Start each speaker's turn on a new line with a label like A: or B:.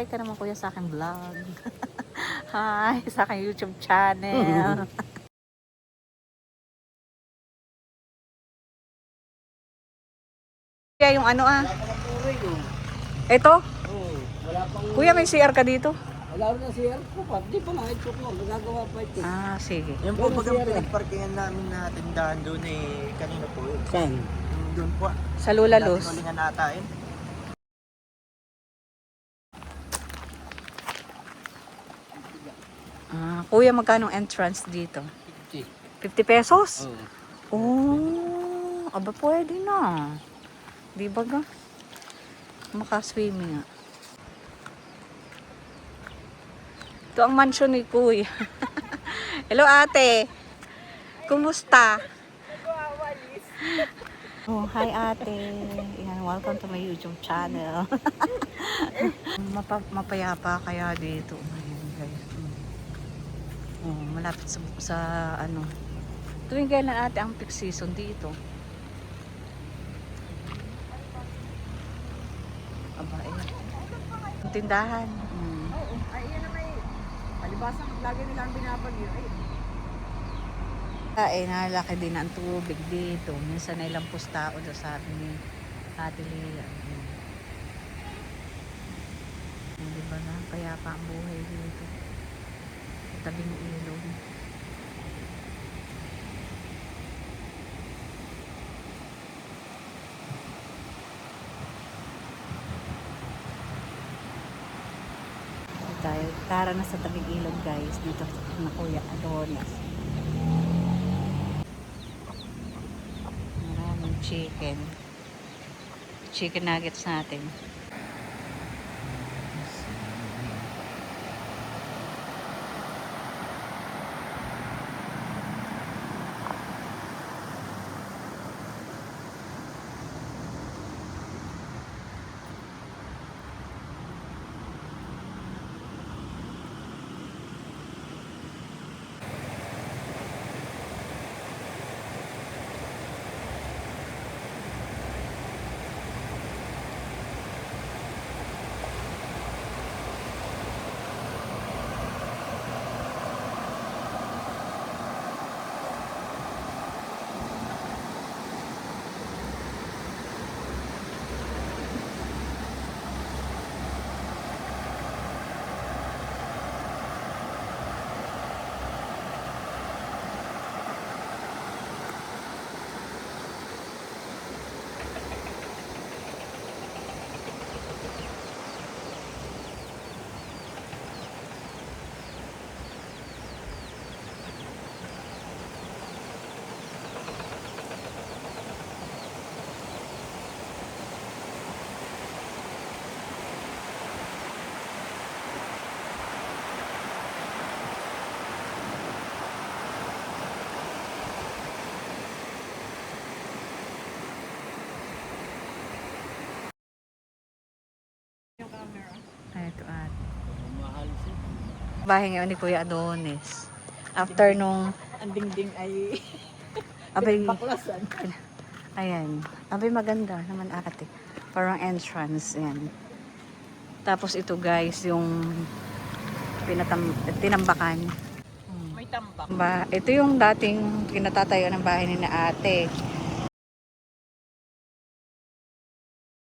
A: Hi ka naman kuya sa aking vlog. Hi sa aking YouTube channel. Kaya yung ano ito?
B: Wala pang...
A: Kuya may CR ka dito?
B: Wala rin na siya. Di pa nga ito ko. Magagawa pa ito.
A: Ah, sige.
C: Yung po bagang pinagparkingan namin na tindahan doon kanina po yun.
B: Saan?
C: Doon po.
A: Sa Lulalos.
C: Natin ulingan ata yun.
A: Ah, kuya magkano entrance dito? 50 pesos? Oh, aba pwede na. Di ba ga? Makaswimming nga. Ito ang mansion ni kuya. Hello ate. Kumusta? Oh, hi ate. Yan, welcome to my YouTube channel. Mapayapa kaya dito. Ayan guys. Oh, malapit sa ano. Tuwing kailan ate ang peak season dito? Aba, eh. Tindahan.
B: Oo. Ay, yan na may... Palibasang lagi nilang binabagyo.
A: Ay, nalaki din ang tubig dito. Minsan na ilang tao daw sabi ni Ate Lea. Hindi ba na? Kaya pa ang buhay dito. Tabing ilog. Tayo, tara na sa tabing ilog guys. Dito na Kuya Adonis. Maraming chicken. Chicken nuggets natin. Ito at bahay ngayon ni Kuya Adonis. After nung
B: Ang dingding ay...
A: abay,
B: baklasan.
A: ayan. Abay maganda naman ate. Parang entrance. Ayan. Tapos ito guys, yung tinambakan.
B: May tambak.
A: Ito yung dating kinatatayuan ng bahay ni na ate.